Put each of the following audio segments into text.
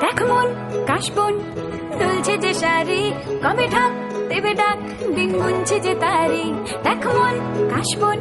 দেখ মন কাশবন দুলছে যে শাড়ি, কবে ঢাক দেবে ডাক, দিন গুনছে যে তারি। দেখ মন কাশবন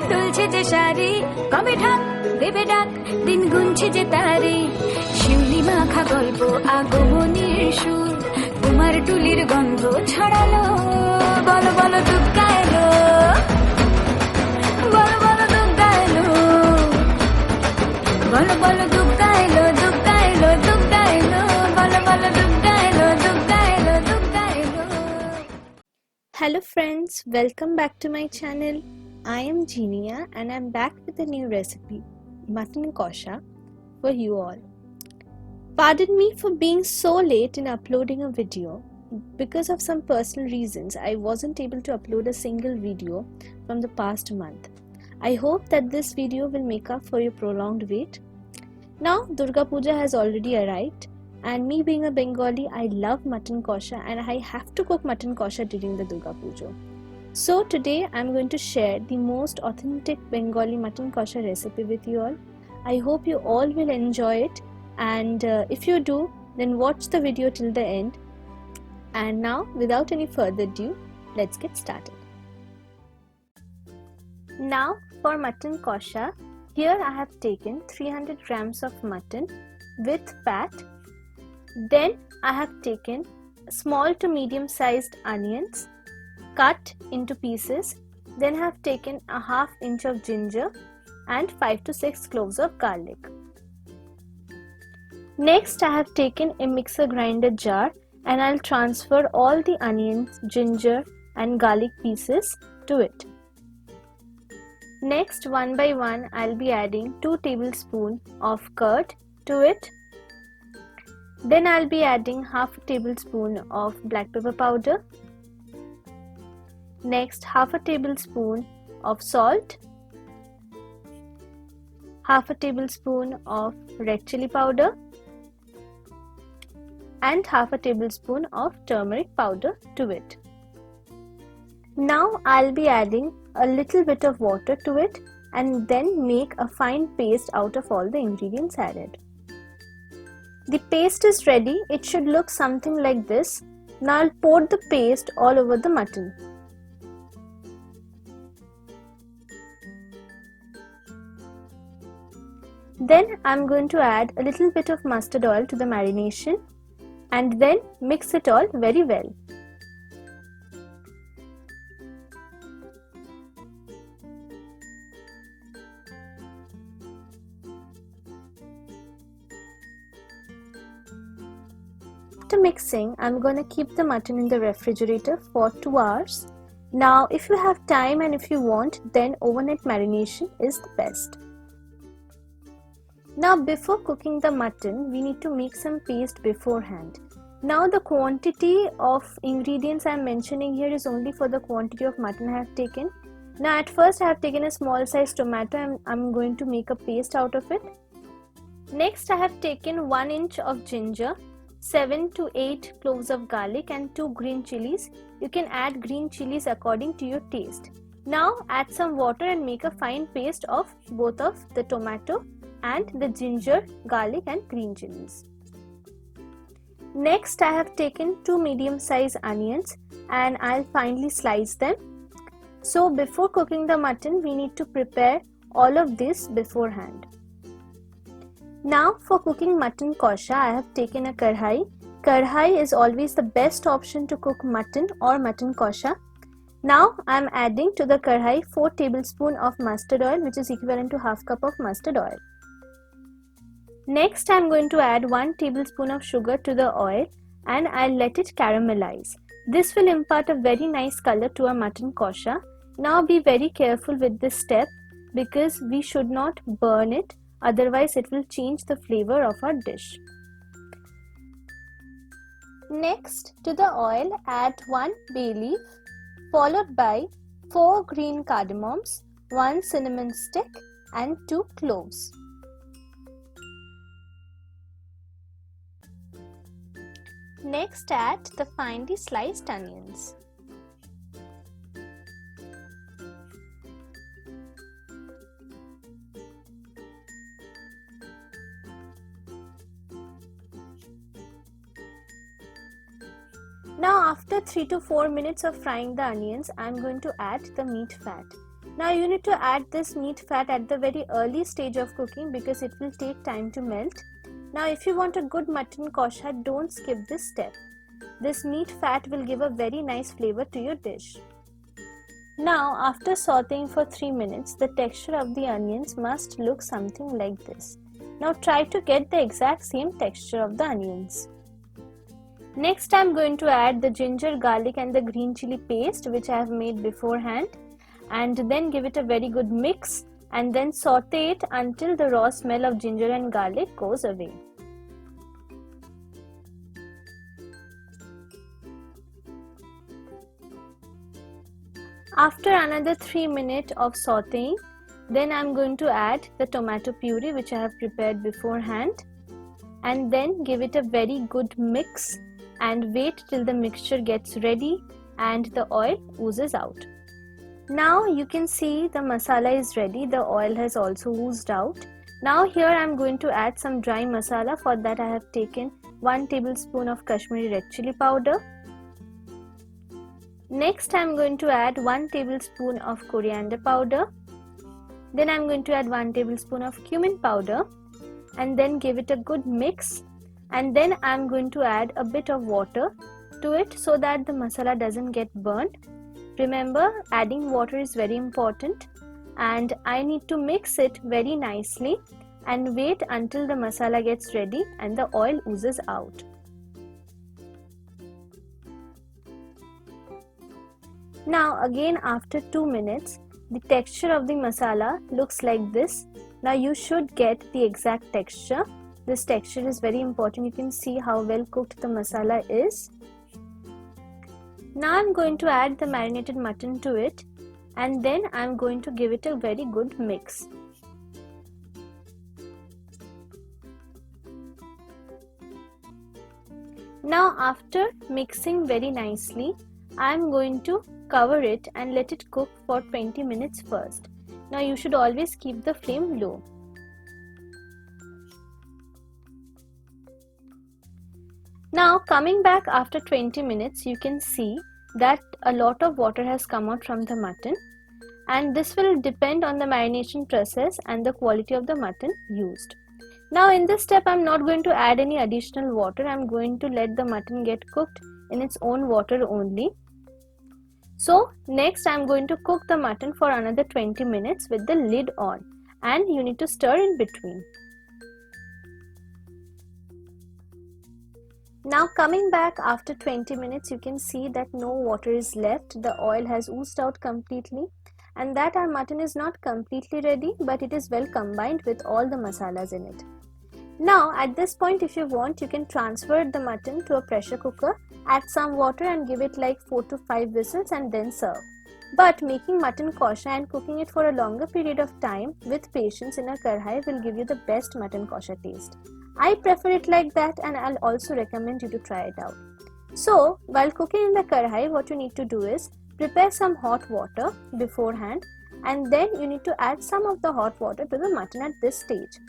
দুলছে যে শাড়ি, কবে ঢাক দেবে ডাক, দিন গুনছে যে তারি। শিউলি মাখা গল্প আগমনীর সুর, তোমার টুলির গন্ধ ছড়ালো। বলো বলো দুগ্গা এলো, বলো বলো দুগ্গা এলো, বলো বলো দুগ্গা এলো, দুগ্গা এলো, দুগ্গা এলো, বলো বলো দুগ্গা এলো, দুগ্গা এলো, দুগ্গা এলো। Hello friends, welcome back to my channel. I am Genia and I'm back with a new recipe, mutton kosha, for you all. Pardon me for being so late in uploading a video. Because of some personal reasons, I wasn't able to upload a single video from the past month. I hope that this video will make up for your prolonged wait. Now, Durga Puja has already arrived, and me being a Bengali, I love mutton kosha and I have to cook mutton kosha during the Durga Puja. So today I'm going to share the most authentic Bengali mutton kosha recipe with you all. I hope you all will enjoy it, and if you do, then watch the video till the end. And now, without any further ado, let's get started. Now for mutton kosha, here I have taken 300 grams of mutton with fat. Then I have taken small to medium sized onions cut into pieces. Then I have taken a half inch of ginger and 5 to 6 cloves of garlic. Next I have taken a mixer grinder jar and I'll transfer all the onions, ginger and garlic pieces to it. Next, one by one, I'll be adding 2 tablespoons of curd to it. Then I'll be adding half a tablespoon of black pepper powder. Next, half a tablespoon of salt, half a tablespoon of red chili powder, and half a tablespoon of turmeric powder to it. Now I'll be adding a little bit of water to it and then make a fine paste out of all the ingredients added. The paste is ready. It should look something like this. Now I'll pour the paste all over the mutton. Then I'm going to add a little bit of mustard oil to the marination and then mix it all very well. After mixing, I'm going to keep the mutton in the refrigerator for 2 hours. Now, if you have time and if you want, then overnight marination is the best. Now, before cooking the mutton, we need to make some paste beforehand. Now, the quantity of ingredients I am mentioning here is only for the quantity of mutton I have taken. Now, at first I have taken a small size tomato and I'm going to make a paste out of it. Next, I have taken 1 inch of ginger, 7 to 8 cloves of garlic and 2 green chilies. You can add green chilies according to your taste. Now add some water and make a fine paste of both of the tomato and the ginger, garlic and green chilies. Next I have taken 2 medium sized onions and I'll finely slice them. So before cooking the mutton, we need to prepare all of this beforehand. Now for cooking mutton kosha, I have taken a karhai. Karhai is always the best option to cook mutton or mutton kosha. Now I am adding to the karhai 4 tablespoons of mustard oil, which is equivalent to half cup of mustard oil. Next I am going to add 1 tablespoon of sugar to the oil and I'll let it caramelize. This will impart a very nice color to our mutton kosha. Now be very careful with this step because we should not burn it. Otherwise, it will change the flavor of our dish. Next, to the oil, add 1 bay leaf, followed by 4 green cardamoms, 1 cinnamon stick, and 2 cloves. Next, add the finely sliced onions. Now after 3 to 4 minutes of frying the onions, I am going to add the meat fat. Now you need to add this meat fat at the very early stage of cooking because it will take time to melt. Now if you want a good mutton kosha, don't skip this step. This meat fat will give a very nice flavor to your dish. Now after sauteing for 3 minutes, the texture of the onions must look something like this. Now try to get the exact same texture of the onions. Next I am going to add the ginger, garlic and the green chili paste which I have made beforehand, and then give it a very good mix and then saute it until the raw smell of ginger and garlic goes away. After another 3 minutes of sauteing, then I am going to add the tomato puree which I have prepared beforehand, and then give it a very good mix and wait till the mixture gets ready and the oil oozes out. Now you can see the masala is ready, the oil has also oozed out. Now here I am going to add some dry masala. For that I have taken 1 tablespoon of Kashmiri red chili powder. Next I am going to add 1 tablespoon of coriander powder. Then I am going to add 1 tablespoon of cumin powder and then give it a good mix, and then I am going to add a bit of water to it so that the masala doesn't get burnt. Remember, adding water is very important, and I need to mix it very nicely and wait until the masala gets ready and the oil oozes out. Now again after 2 minutes, the texture of the masala looks like this. Now you should get the exact texture. This texture is very important. You can see how well cooked the masala is. Now I am going to add the marinated mutton to it, and then I am going to give it a very good mix. Now after mixing very nicely, I am going to cover it and let it cook for 20 minutes first. Now you should always keep the flame low. Now coming back after 20 minutes, you can see that a lot of water has come out from the mutton, and this will depend on the marination process and the quality of the mutton used. Now in this step I am not going to add any additional water. I am going to let the mutton get cooked in its own water only. So next I am going to cook the mutton for another 20 minutes with the lid on, and you need to stir in between. Now coming back after 20 minutes, you can see that no water is left. The oil has oozed out completely, and that our mutton is not completely ready, but it is well combined with all the masalas in it. Now at this point, if you want, you can transfer the mutton to a pressure cooker, add some water and give it like 4 to 5 whistles and then serve. But making mutton kosha and cooking it for a longer period of time with patience in a karhai will give you the best mutton kosha taste. I prefer it like that, and I'll also recommend you to try it out. So while cooking in the karhai, what you need to do is prepare some hot water beforehand, and then you need to add some of the hot water to the mutton at this stage.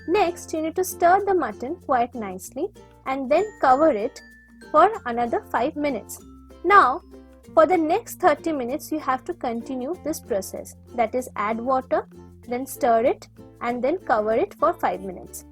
Next you need to stir the mutton quite nicely and then cover it for another 5 minutes. Now for the next 30 minutes you have to continue this process, that is add water, then stir it and then cover it for 5 minutes.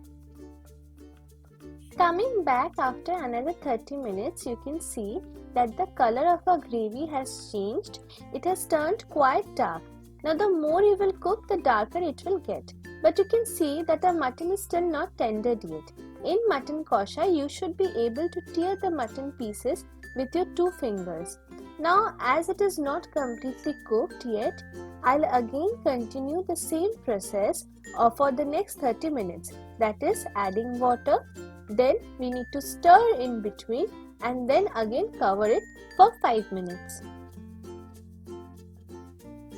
Coming back after another 30 minutes, you can see that the color of our gravy has changed. It has turned quite dark. Now the more you will cook, the darker it will get. But you can see that the mutton is still not tendered yet. In mutton kosha, you should be able to tear the mutton pieces with your 2 fingers. Now as it is not completely cooked yet, I'll again continue the same process for the next 30 minutes. That is adding water, then we need to stir in between and then again cover it for 5 minutes.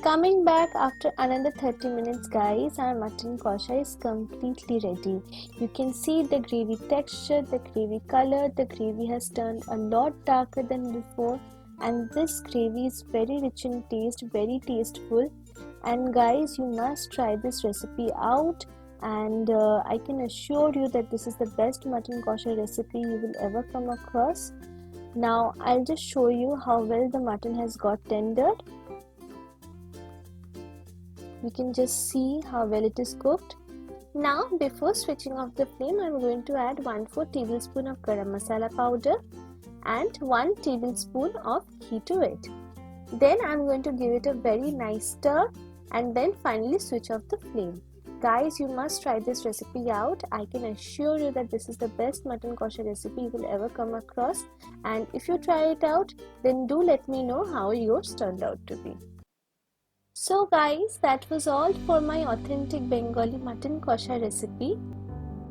Coming back after another 30 minutes guys, our mutton kosha is completely ready. You can see the gravy texture, the gravy color, the gravy has turned a lot darker than before, and this gravy is very rich in taste, very tasteful. And guys, you must try this recipe out, and I can assure you that this is the best mutton kosha recipe you will ever come across. Now I'll just show you how well the mutton has got tendered. You can just see how well it is cooked. Now before switching off the flame, I'm going to add 1/4 tablespoon of garam masala powder and 1 tablespoon of ghee to it. Then I'm going to give it a very nice stir and then finally switch off the flame. Guys, you must try this recipe out. I can assure you that this is the best mutton kosher recipe you will ever come across, and if you try it out, then do let me know how yours turned out to be. So guys, that was all for my authentic Bengali mutton kosha recipe.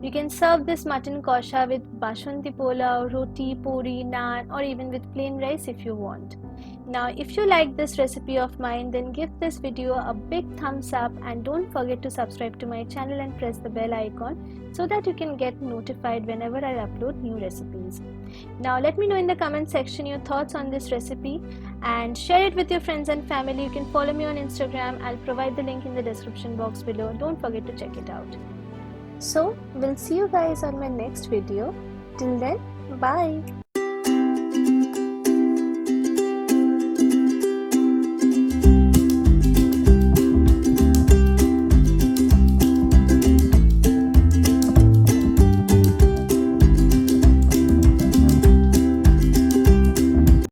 You can serve this mutton kosha with basmati pulao, roti, puri, naan, or even with plain rice if you want. Now, if you like this recipe of mine, then give this video a big thumbs up and don't forget to subscribe to my channel and press the bell icon so that you can get notified whenever I upload new recipes. Now, let me know in the comment section your thoughts on this recipe and share it with your friends and family. You can follow me on Instagram. I'll provide the link in the description box below. Don't forget to check it out. So, we'll see you guys on my next video. Till then, bye.